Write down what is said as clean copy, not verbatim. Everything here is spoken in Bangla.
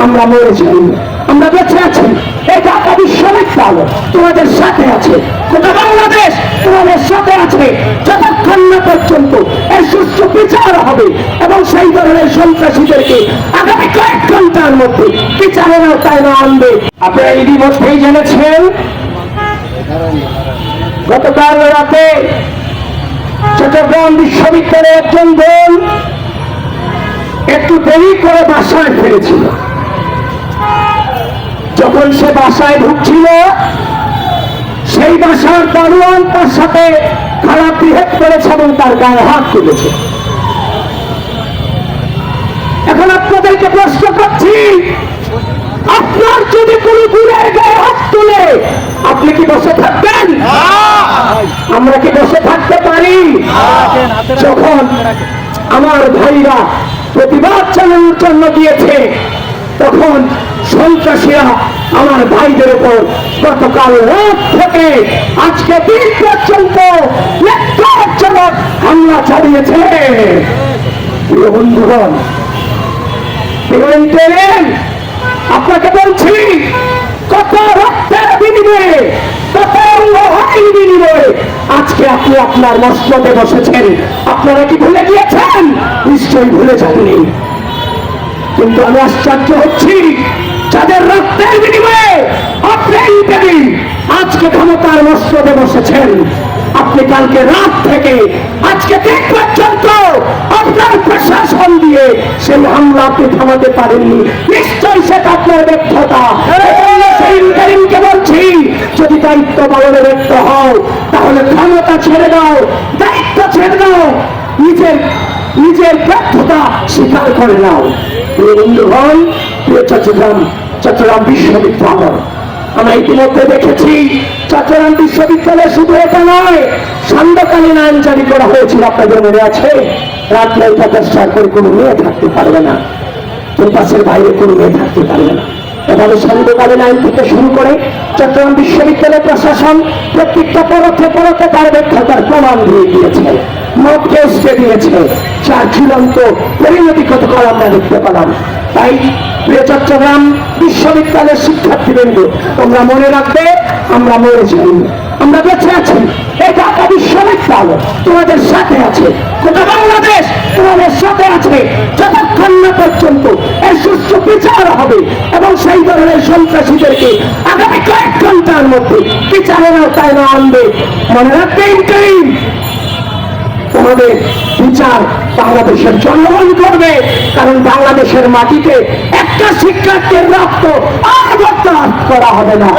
আমরা মরে যাই, আমরা বেঁচে আছি। এই ঢাকা বিশ্ববিদ্যালয় তোমাদের সাথে আছে, গোটা বাংলাদেশ তোমাদের সাথে আছে, যতক্ষণ না পর্যন্ত এর সুষ্ঠু বিচার হবে এবং সেই ধরনের সন্ত্রাসীদেরকে আগামী কয়েক ঘন্টার মধ্যে বিচারের আওতায় না আনবে। আপনারা ইতিমধ্যেই জেনেছেন গতকাল রাতে চট্টগ্রাম বিশ্ববিদ্যালয়ের একজন দল একটু দেরি করে বাসায় ফিরেছিল। যখন সে বাসায় ঢুকছিল, সেই বাসার দারোয়ান তার সাথে খারাপ বিহেভ করেছে এবং তার গায়ে হাত তুলেছে। এখন আপনাদেরকে প্রশ্ন করছি, আপনার যদি কোনো গুণের গায়ে হাত তুলে আপনি কি বসে থাকবেন? আমরা কি বসে থাকতে পারি? যখন আমার ভাইরা প্রতিবাদ চালানোর জন্য দিয়েছে, তখন সন্ত্রাসীরা আমার ভাইদের উপর গতকাল রাত থেকে আজকে দিন পর্যন্ত ন্যাক্কারজনক হামলা চালিয়েছে। প্রিয় বন্ধুগণ, আপনাকে বলছি, কত রক্তের বিনিময়ে, কত লোহার বিনিময়ে আজকে আপনি আপনার মসনদে বসেছেন। আপনারা কি ভুলে গিয়েছেন? নিশ্চয়ই ভুলে যাননি। কিন্তু আমি আশ্চর্য হচ্ছি, যাদের রক্তের বিনিময়ে আপনি আজকে ক্ষমতার মসনদে বসেছেন, আপনি কালকে রাত থেকে আজকে দিন পর্যন্ত আপনার প্রশাসন দিয়ে সেই হামলা আপনি থামাতে পারেননি। নিশ্চয়ই সেটা আপনার ব্যর্থতা। কে বলছি, যদি দায়িত্ব পালনে ব্যর্থ হও তাহলে ক্ষমতা ছেড়ে দাও, দায়িত্ব ছেড়ে দাও, নিজের ব্যর্থতা স্বীকার করে নাও। প্রিয় বন্ধুগণ, প্রিয় চট্টগ্রাম বিশ্ববিদ্যালয়, আমরা ইতিমধ্যে দেখেছি চট্টগ্রাম বিশ্ববিদ্যালয়ে শুধু এটা নয়, সান্ধ্যকালীন আইন জারি করা হয়েছিল। আপনাদের মনে আছে? রাত 9:50 করে কোনো মেয়ে থাকতে পারবে না, ক্যাম্পাসের বাইরে কোনো মেয়ে থাকতে পারবে না। এভাবে সান্ধ্যকালীন আইন থেকে শুরু করে চট্টগ্রাম বিশ্ববিদ্যালয় প্রশাসন প্রত্যেকটা পরতে তার ব্যর্থতার প্রমাণ দিয়ে দিয়েছে, মত কেসকে দিয়েছে, যার ঝুলন্ত পরিণতি গতকাল আমরা দেখতে পেলাম। তাই প্রিয় চট্টগ্রাম বিশ্ববিদ্যালয়ের শিক্ষার্থীবৃন্দ, তোমরা মনে রাখবে, আমরা মরে যাই, আমরা বেঁচে আছি। এই ঢাকা বিশ্ববিদ্যালয় তোমাদের সাথে আছে, গোটা বাংলাদেশ তোমাদের সাথে আছে, যতক্ষণ না পর্যন্ত এর সুষ্ঠু বিচার হবে এবং সেই ধরনের সন্ত্রাসীদেরকে আগামী কয়েক ঘন্টার মধ্যে বিচারের আওতায় না আনবে। মনে রাখবে, তোমাদের বিচার বাংলাদেশের জনগণ করবে, কারণ বাংলাদেশের মাটিতে একটা শিক্ষার্থীর রক্ত আর বরদাস্ত করা হবে না।